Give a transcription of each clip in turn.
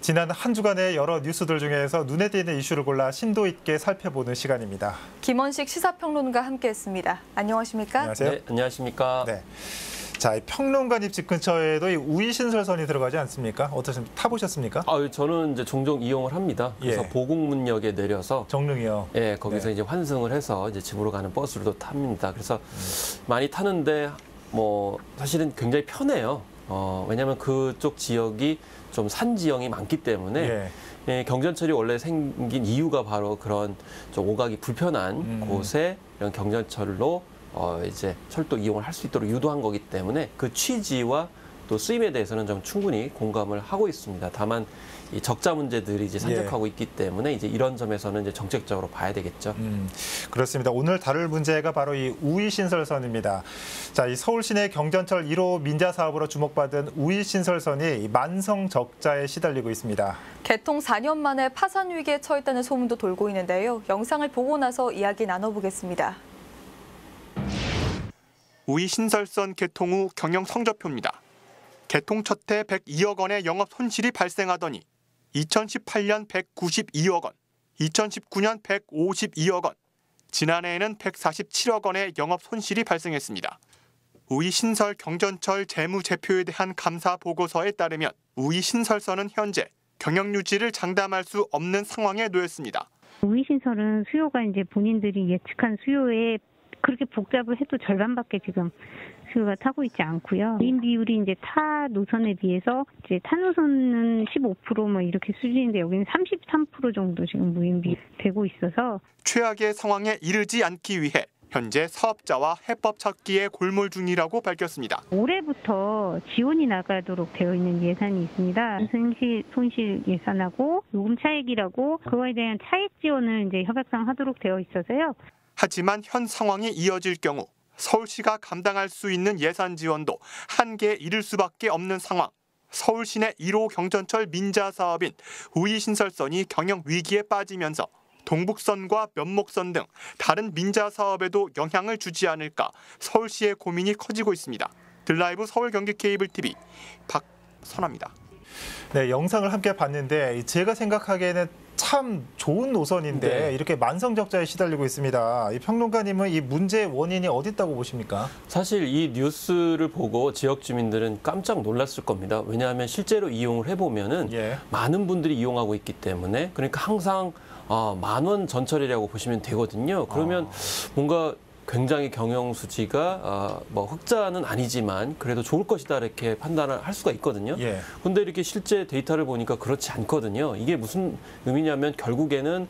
지난 한 주간의 여러 뉴스들 중에서 눈에 띄는 이슈를 골라 심도 있게 살펴보는 시간입니다. 김원식 시사평론가 함께했습니다. 안녕하십니까? 안녕하세요. 네, 안녕하십니까? 네. 자, 평론가님 집 근처에도 이 우이신설선이 들어가지 않습니까? 어떠십니까? 타보셨습니까? 저는 이제 종종 이용을 합니다. 그래서 예. 보국문역에 내려서 정릉이요. 예, 거기서 네. 이제 환승을 해서 이제 집으로 가는 버스를 탑니다. 그래서 많이 타는데 뭐 사실은 굉장히 편해요. 왜냐하면 그쪽 지역이 좀 산 지형이 많기 때문에 예, 경전철이 원래 생긴 이유가 바로 그런 좀 오가기 불편한 곳에 이런 경전철로 이제 철도 이용을 할 수 있도록 유도한 거기 때문에 그 취지와 또 쓰임에 대해서는 좀 충분히 공감을 하고 있습니다. 다만 이 적자 문제들이 이제 산적하고 있기 때문에 이제 이런 점에서는 이제 정책적으로 봐야 되겠죠. 그렇습니다. 오늘 다룰 문제가 바로 이 우이신설선입니다. 자, 이 서울 시내 경전철 1호 민자 사업으로 주목받은 우이신설선이 만성 적자에 시달리고 있습니다. 개통 4년 만에 파산 위기에 처했다는 소문도 돌고 있는데요. 영상을 보고 나서 이야기 나눠보겠습니다. 우이신설선 개통 후 경영 성적표입니다. 개통 첫 해 102억 원의 영업 손실이 발생하더니 2018년 192억 원, 2019년 152억 원, 지난해에는 147억 원의 영업 손실이 발생했습니다. 우이신설 경전철 재무제표에 대한 감사 보고서에 따르면 우이신설선은 현재 경영 유지를 장담할 수 없는 상황에 놓였습니다. 우이신설은 수요가 이제 본인들이 예측한 수요에 그렇게 복잡을 해도 절반밖에 지금 수요가 타고 있지 않고요. 무인 비율이 이제 타 노선에 비해서 이제 타 노선은 15% 뭐 이렇게 수준인데 여기는 33% 정도 지금 무인 비율 되고 있어서 최악의 상황에 이르지 않기 위해 현재 사업자와 해법 찾기에 골몰 중이라고 밝혔습니다. 올해부터 지원이 나가도록 되어 있는 예산이 있습니다. 손실 예산하고 요금 차액이라고 그거에 대한 차액 지원을 이제 협약상하도록 되어 있어서요. 하지만 현 상황이 이어질 경우 서울시가 감당할 수 있는 예산 지원도 한계에 이를 수밖에 없는 상황. 서울 시내 1호 경전철 민자 사업인 우이신설선이 경영 위기에 빠지면서 동북선과 면목선 등 다른 민자 사업에도 영향을 주지 않을까 서울시의 고민이 커지고 있습니다. 드라이브 서울 경기 케이블 TV 박선아입니다. 네, 영상을 함께 봤는데 제가 생각하기에는 참 좋은 노선인데 이렇게 만성 적자에 시달리고 있습니다. 이 평론가님은 이 문제의 원인이 어디 있다고 보십니까? 사실 이 뉴스를 보고 지역 주민들은 깜짝 놀랐을 겁니다. 왜냐하면 실제로 이용을 해보면은 많은 분들이 이용하고 있기 때문에 그러니까 항상 10,000원 전철이라고 보시면 되거든요. 그러면 뭔가 굉장히 경영 수지가 뭐 흑자는 아니지만 그래도 좋을 것이다 이렇게 판단을 할 수가 있거든요. 근데 이렇게 실제 데이터를 보니까 그렇지 않거든요. 이게 무슨 의미냐면 결국에는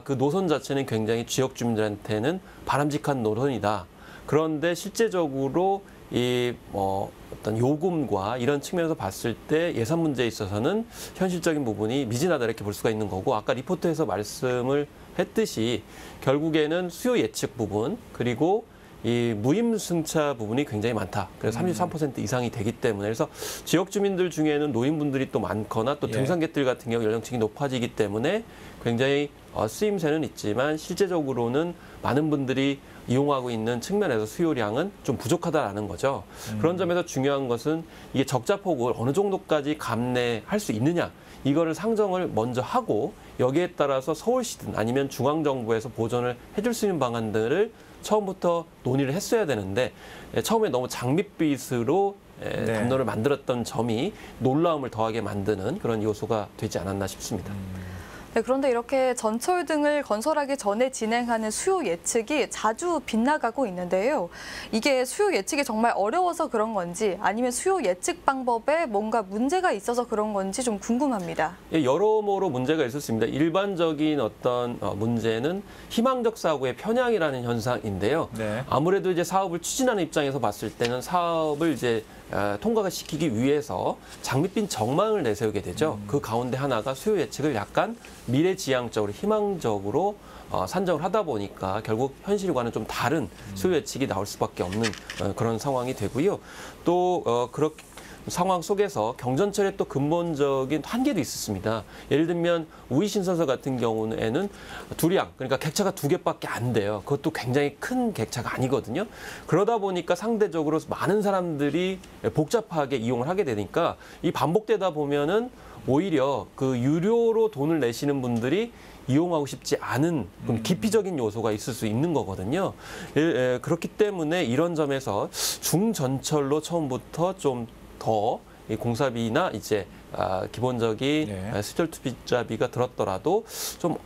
그 노선 자체는 굉장히 지역 주민들한테는 바람직한 노선이다. 그런데 실제적으로 이 어떤 요금과 이런 측면에서 봤을 때 예산 문제에 있어서는 현실적인 부분이 미진하다 이렇게 볼 수가 있는 거고 아까 리포트에서 말씀을 했듯이 결국에는 수요 예측 부분 그리고 이 무임승차 부분이 굉장히 많다. 그래서 33% 이상이 되기 때문에 그래서 지역 주민들 중에는 노인분들이 또 많거나 또 등산객들 같은 경우 연령층이 높아지기 때문에 굉장히 쓰임새는 있지만 실제적으로는 많은 분들이 이용하고 있는 측면에서 수요량은 좀 부족하다라는 거죠. 그런 점에서 중요한 것은 이게 적자폭을 어느 정도까지 감내할 수 있느냐. 이거를 상정을 먼저 하고 여기에 따라서 서울시든 아니면 중앙정부에서 보전을 해줄 수 있는 방안들을 처음부터 논의를 했어야 되는데 처음에 너무 장밋빛으로 담론을 만들었던 점이 놀라움을 더하게 만드는 그런 요소가 되지 않았나 싶습니다. 네, 그런데 이렇게 전철 등을 건설하기 전에 진행하는 수요 예측이 자주 빗나가고 있는데요. 이게 수요 예측이 정말 어려워서 그런 건지 아니면 수요 예측 방법에 뭔가 문제가 있어서 그런 건지 좀 궁금합니다. 여러모로 문제가 있었습니다. 일반적인 어떤 문제는 희망적 사고의 편향이라는 현상인데요. 아무래도 이제 사업을 추진하는 입장에서 봤을 때는 사업을 이제 통과가 시키기 위해서 장밋빛 전망을 내세우게 되죠. 그 가운데 하나가 수요 예측을 약간 미래지향적으로 희망적으로 산정을 하다 보니까 결국 현실과는 좀 다른 수요 예측이 나올 수밖에 없는 그런 상황이 되고요. 또 그렇게 상황 속에서 경전철의 또 근본적인 한계도 있었습니다. 예를 들면 우이신선서 같은 경우에는 두량, 그러니까 객차가 2개밖에 안 돼요. 그것도 굉장히 큰 객차가 아니거든요. 그러다 보니까 상대적으로 많은 사람들이 복잡하게 이용을 하게 되니까 이 반복되다 보면은 오히려 그 유료로 돈을 내시는 분들이 이용하고 싶지 않은 좀 기피적인 요소가 있을 수 있는 거거든요. 그렇기 때문에 이런 점에서 중전철로 처음부터 좀 더 공사비나 이제 기본적인 시설 투자비가 들었더라도 좀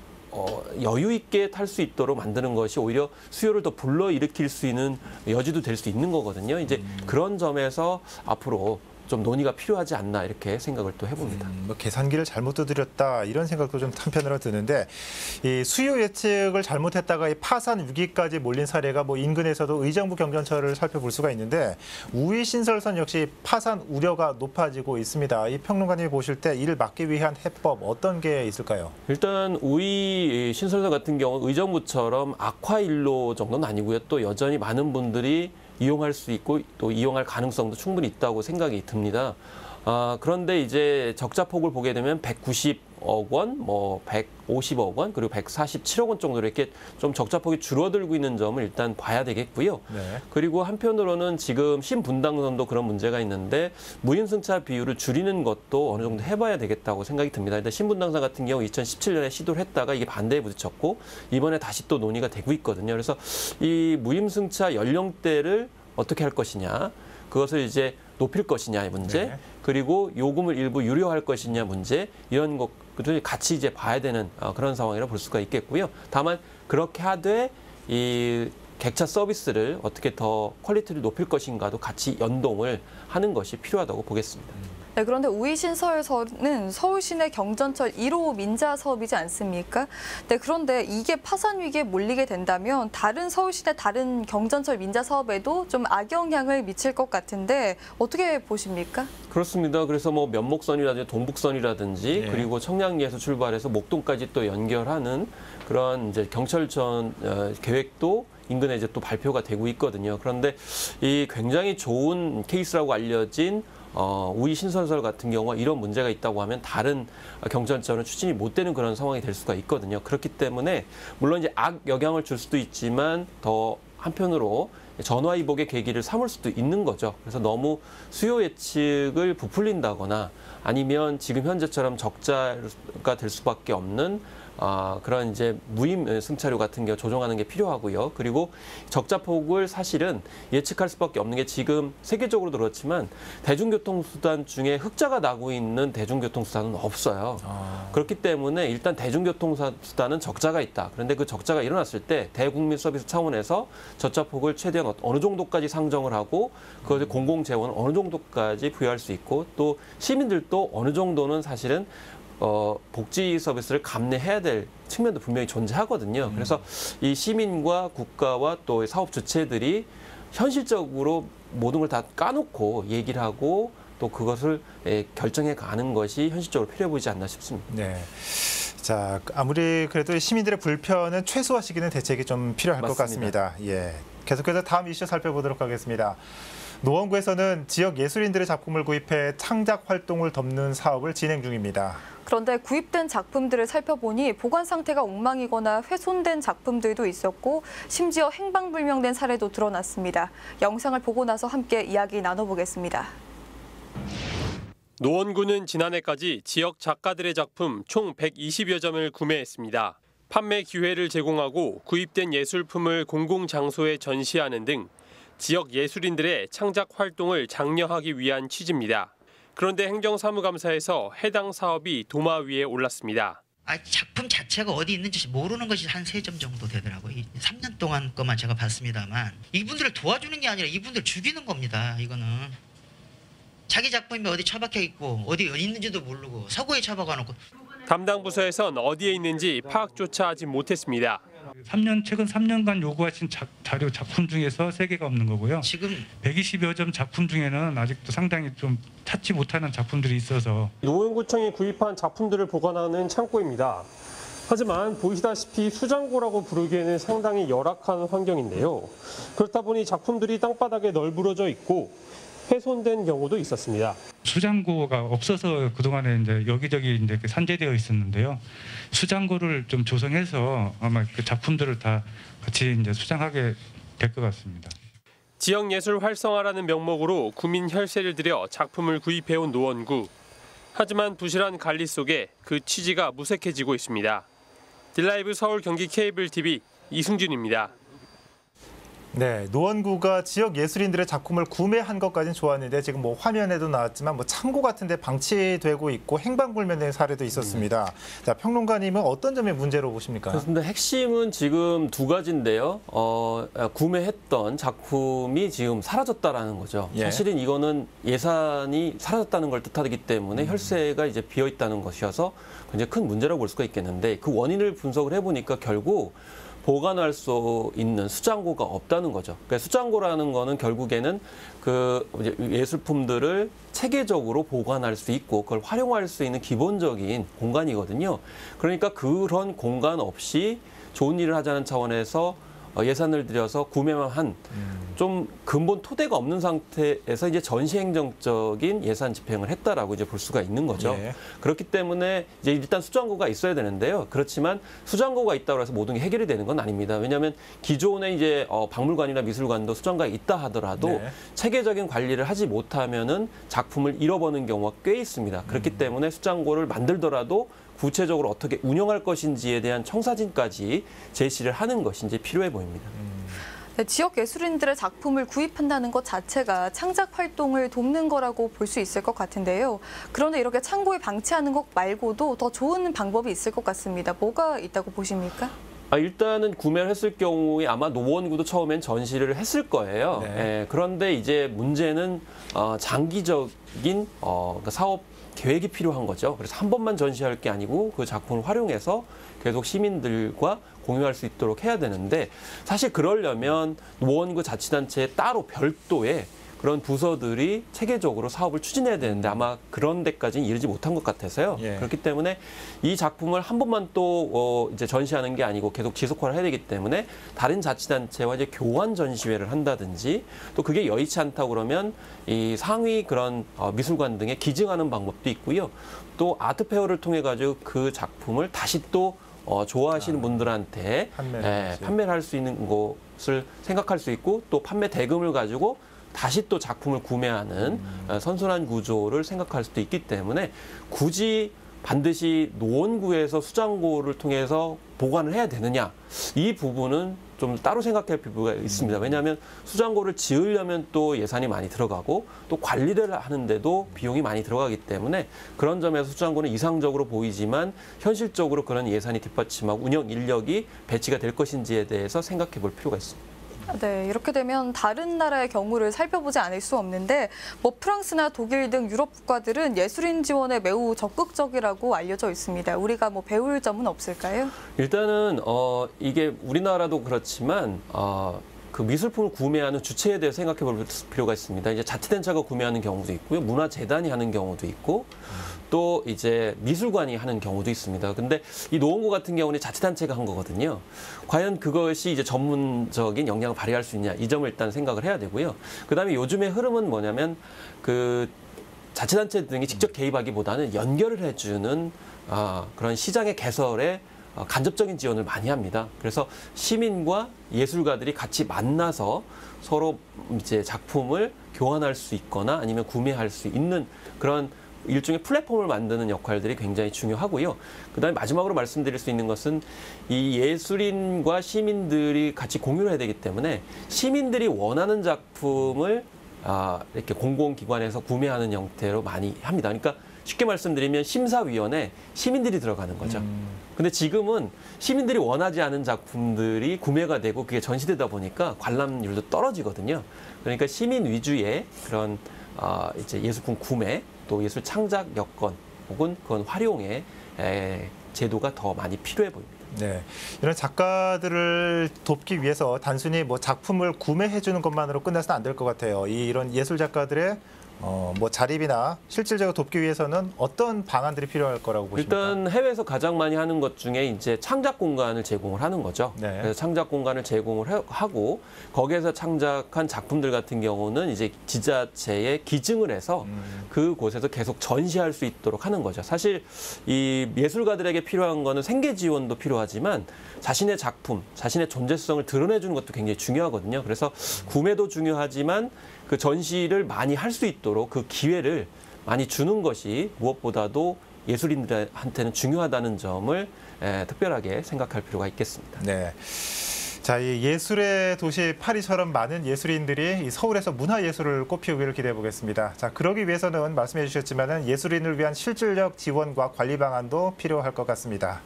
여유 있게 탈 수 있도록 만드는 것이 오히려 수요를 더 불러일으킬 수 있는 여지도 될 수 있는 거거든요. 이제 그런 점에서 앞으로 좀 논의가 필요하지 않나 이렇게 생각을 또 해봅니다. 뭐 계산기를 잘못 두드렸다 이런 생각도 좀 한편으로 드는데 이 수요 예측을 잘못했다가 이 파산 위기까지 몰린 사례가 뭐 인근에서도 의정부 경전철을 살펴볼 수가 있는데 우이 신설선 역시 파산 우려가 높아지고 있습니다. 이 평론가님이 보실 때 이를 막기 위한 해법 어떤 게 있을까요? 일단 우이 신설선 같은 경우 의정부처럼 악화일로 정도는 아니고요. 또 여전히 많은 분들이 이용할 수 있고 또 이용할 가능성도 충분히 있다고 생각이 듭니다. 그런데 이제 적자폭을 보게 되면 190억 원, 뭐 150억 원, 그리고 147억 원 정도로 이렇게 좀 적자폭이 줄어들고 있는 점을 일단 봐야 되겠고요. 네. 그리고 한편으로는 지금 신분당선도 그런 문제가 있는데 무임승차 비율을 줄이는 것도 어느 정도 해봐야 되겠다고 생각이 듭니다. 일단 신분당선 같은 경우 2017년에 시도를 했다가 이게 반대에 부딪혔고 이번에 다시 또 논의가 되고 있거든요. 그래서 이 무임승차 연령대를 어떻게 할 것이냐, 그것을 이제 높일 것이냐의 문제, 네. 그리고 요금을 일부 유료할 것이냐 문제, 이런 것들을 같이 이제 봐야 되는 그런 상황이라 볼 수가 있겠고요. 다만 그렇게 하되 이 객차 서비스를 어떻게 더 퀄리티를 높일 것인가도 같이 연동을 하는 것이 필요하다고 보겠습니다. 네, 그런데 우이 신설선은 서울 시내 경전철 1호 민자 사업이지 않습니까? 네, 그런데 이게 파산 위기에 몰리게 된다면 다른 서울 시내 다른 경전철 민자 사업에도 좀 악영향을 미칠 것 같은데 어떻게 보십니까? 그렇습니다. 그래서 뭐 면목선이라든지 동북선이라든지 그리고 청량리에서 출발해서 목동까지 또 연결하는 그런 이제 경철선 계획도 인근에 이제 또 발표가 되고 있거든요. 그런데 이 굉장히 좋은 케이스라고 알려진 우이 신설선 같은 경우가 이런 문제가 있다고 하면 다른 경전철은 추진이 못 되는 그런 상황이 될 수가 있거든요. 그렇기 때문에 물론 이제 악영향을 줄 수도 있지만 더 한편으로 전화위복의 계기를 삼을 수도 있는 거죠. 그래서 너무 수요 예측을 부풀린다거나 아니면 지금 현재처럼 적자가 될 수밖에 없는 그런 이제 무임 승차료 같은 경우 조정하는 게 필요하고요. 그리고 적자폭을 사실은 예측할 수밖에 없는 게 지금 세계적으로도 그렇지만 대중교통수단 중에 흑자가 나고 있는 대중교통수단은 없어요. 그렇기 때문에 일단 대중교통수단은 적자가 있다. 그런데 그 적자가 일어났을 때 대국민 서비스 차원에서 적자폭을 최대한 어느 정도까지 상정을 하고 그것을 공공재원을 어느 정도까지 부여할 수 있고 또 시민들도 어느 정도는 사실은 복지 서비스를 감내해야 될 측면도 분명히 존재하거든요. 그래서 이 시민과 국가와 또 사업 주체들이 현실적으로 모든 걸 다 까놓고 얘기를 하고 또 그것을 결정해 가는 것이 현실적으로 필요해 보이지 않나 싶습니다. 네. 자, 아무리 그래도 시민들의 불편은 최소화시키는 대책이 좀 필요할 것 같습니다. 예. 계속해서 다음 이슈 살펴보도록 하겠습니다. 노원구에서는 지역 예술인들의 작품을 구입해 창작 활동을 돕는 사업을 진행 중입니다. 그런데 구입된 작품들을 살펴보니 보관 상태가 엉망이거나 훼손된 작품들도 있었고 심지어 행방불명된 사례도 드러났습니다. 영상을 보고 나서 함께 이야기 나눠보겠습니다. 노원구는 지난해까지 지역 작가들의 작품 총 120여 점을 구매했습니다. 판매 기회를 제공하고 구입된 예술품을 공공장소에 전시하는 등 지역 예술인들의 창작 활동을 장려하기 위한 취지입니다. 그런데 행정사무감사에서 해당 사업이 도마 위에 올랐습니다. 작품 자체가 어디 있는지 모르는 것이 한 3점 정도 되더라고요. 3년 동안 것만 제가 봤습니다만 이분들을 도와주는 게 아니라 이분들 죽이는 겁니다. 이거는. 자기 작품이 어디 처박혀 있고 어디 있는지도 모르고 서구에 처박아 놓고. 담당 부서에선 어디에 있는지 파악조차 하지 못했습니다. 최근 3년간 요구하신 자료 작품 중에서 3개가 없는 거고요. 지금 120여 점 작품 중에는 아직도 상당히 좀 찾지 못하는 작품들이 있어서 노원구청이 구입한 작품들을 보관하는 창고입니다. 하지만 보시다시피 수장고라고 부르기에는 상당히 열악한 환경인데요. 그렇다 보니 작품들이 땅바닥에 널브러져 있고 훼손된 경우도 있었습니다. 수장고가 없어서 그동안에 이제 여기저기 이제 산재되어 있었는데요. 수장고를 좀 조성해서 아마 그 작품들을 다 같이 이제 수장하게 될 것 같습니다. 지역 예술 활성화라는 명목으로 구민 혈세를 들여 작품을 구입해온 노원구. 하지만 부실한 관리 속에 그 취지가 무색해지고 있습니다. 딜라이브 서울 경기 케이블 TV 이승준입니다. 네, 노원구가 지역 예술인들의 작품을 구매한 것까지는 좋았는데 지금 뭐 화면에도 나왔지만 뭐 창고 같은 데 방치되고 있고 행방불명된 사례도 있었습니다. 자, 평론가님은 어떤 점이 문제로 보십니까? 그렇습니다. 핵심은 지금 두 가지인데요. 구매했던 작품이 지금 사라졌다라는 거죠. 예. 사실은 이거는 예산이 사라졌다는 걸 뜻하기 때문에 혈세가 이제 비어 있다는 것이어서 굉장히 큰 문제라고 볼 수가 있겠는데 그 원인을 분석을 해보니까 결국 보관할 수 있는 수장고가 없다는 거죠. 그러니까 수장고라는 거는 결국에는 그 예술품들을 체계적으로 보관할 수 있고 그걸 활용할 수 있는 기본적인 공간이거든요. 그러니까 그런 공간 없이 좋은 일을 하자는 차원에서 예산을 들여서 구매만 한 좀 근본 토대가 없는 상태에서 이제 전시행정적인 예산 집행을 했다라고 이제 볼 수가 있는 거죠. 예. 그렇기 때문에 이제 일단 수장고가 있어야 되는데요. 그렇지만 수장고가 있다고 해서 모든 게 해결이 되는 건 아닙니다. 왜냐하면 기존에 이제 박물관이나 미술관도 수장고가 있다 하더라도 네. 체계적인 관리를 하지 못하면은 작품을 잃어버리는 경우가 꽤 있습니다. 그렇기 때문에 수장고를 만들더라도 구체적으로 어떻게 운영할 것인지에 대한 청사진까지 제시를 하는 것이 이제 필요해 보입니다. 네, 지역 예술인들의 작품을 구입한다는 것 자체가 창작 활동을 돕는 거라고 볼 수 있을 것 같은데요. 그런데 이렇게 창고에 방치하는 것 말고도 더 좋은 방법이 있을 것 같습니다. 뭐가 있다고 보십니까? 일단은 구매를 했을 경우에 아마 노원구도 처음엔 전시를 했을 거예요. 네. 예, 그런데 이제 문제는 장기적인 그러니까 사업 계획이 필요한 거죠. 그래서 한 번만 전시할 게 아니고 그 작품을 활용해서 계속 시민들과 공유할 수 있도록 해야 되는데 사실 그러려면 노원구 자치단체에 따로 별도의 그런 부서들이 체계적으로 사업을 추진해야 되는데 아마 그런 데까지는 이르지 못한 것 같아서요. 예. 그렇기 때문에 이 작품을 한 번만 또 이제 전시하는 게 아니고 계속 지속화를 해야 되기 때문에 다른 자치단체와 이제 교환 전시회를 한다든지 또 그게 여의치 않다 그러면 이 상위 그런 미술관 등에 기증하는 방법도 있고요. 또 아트페어를 통해 가지고 그 작품을 다시 또 좋아하시는 분들한테 판매를 할 수 있는 것을 생각할 수 있고 또 판매 대금을 가지고 다시 또 작품을 구매하는 선순환 구조를 생각할 수도 있기 때문에 굳이 반드시 노원구에서 수장고를 통해서 보관을 해야 되느냐 이 부분은 좀 따로 생각할 필요가 있습니다. 왜냐하면 수장고를 지으려면 또 예산이 많이 들어가고 또 관리를 하는데도 비용이 많이 들어가기 때문에 그런 점에서 수장고는 이상적으로 보이지만 현실적으로 그런 예산이 뒷받침하고 운영 인력이 배치가 될 것인지에 대해서 생각해 볼 필요가 있습니다. 네, 이렇게 되면 다른 나라의 경우를 살펴보지 않을 수 없는데 뭐 프랑스나 독일 등 유럽 국가들은 예술인 지원에 매우 적극적이라고 알려져 있습니다. 우리가 뭐 배울 점은 없을까요? 일단은 이게 우리나라도 그렇지만 그 미술품을 구매하는 주체에 대해 생각해 볼 필요가 있습니다. 이제 자치단체가 구매하는 경우도 있고요. 문화재단이 하는 경우도 있고 또 이제 미술관이 하는 경우도 있습니다. 근데 이 노원구 같은 경우는 자치단체가 한 거거든요. 과연 그것이 이제 전문적인 역량을 발휘할 수 있냐 이 점을 일단 생각을 해야 되고요. 그다음에 요즘의 흐름은 뭐냐면 그 자치단체 등이 직접 개입하기보다는 연결을 해주는 그런 시장의 개설에 간접적인 지원을 많이 합니다. 그래서 시민과 예술가들이 같이 만나서 서로 이제 작품을 교환할 수 있거나 아니면 구매할 수 있는 그런 일종의 플랫폼을 만드는 역할들이 굉장히 중요하고요. 그다음에 마지막으로 말씀드릴 수 있는 것은 이 예술인과 시민들이 같이 공유를 해야 되기 때문에 시민들이 원하는 작품을 이렇게 공공기관에서 구매하는 형태로 많이 합니다. 그러니까 쉽게 말씀드리면 심사위원회 시민들이 들어가는 거죠. 근데 지금은 시민들이 원하지 않은 작품들이 구매가 되고 그게 전시되다 보니까 관람률도 떨어지거든요. 그러니까 시민 위주의 그런 이제 예술품 구매 또 예술 창작 여건 혹은 그건 활용의 제도가 더 많이 필요해 보입니다. 네, 이런 작가들을 돕기 위해서 단순히 뭐 작품을 구매해 주는 것만으로 끝나서는 안 될 것 같아요. 이런 예술 작가들의 뭐 자립이나 실질적으로 돕기 위해서는 어떤 방안들이 필요할 거라고 보십니까? 일단 해외에서 가장 많이 하는 것 중에 이제 창작 공간을 제공을 하는 거죠. 네. 그래서 창작 공간을 제공을 하고 거기에서 창작한 작품들 같은 경우는 이제 지자체에 기증을 해서 그곳에서 계속 전시할 수 있도록 하는 거죠. 사실 이 예술가들에게 필요한 거는 생계 지원도 필요하지만 자신의 작품, 자신의 존재성을 드러내주는 것도 굉장히 중요하거든요. 그래서 구매도 중요하지만 그 전시를 많이 할 수 있도록 그 기회를 많이 주는 것이 무엇보다도 예술인들한테는 중요하다는 점을 특별하게 생각할 필요가 있겠습니다. 네. 자, 이 예술의 도시 파리처럼 많은 예술인들이 이 서울에서 문화예술을 꽃피우기를 기대해 보겠습니다. 자, 그러기 위해서는 말씀해 주셨지만은 예술인을 위한 실질적 지원과 관리 방안도 필요할 것 같습니다.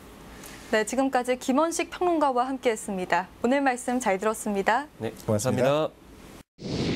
네, 지금까지 김원식 평론가와 함께했습니다. 오늘 말씀 잘 들었습니다. 네, 고맙습니다. 감사합니다.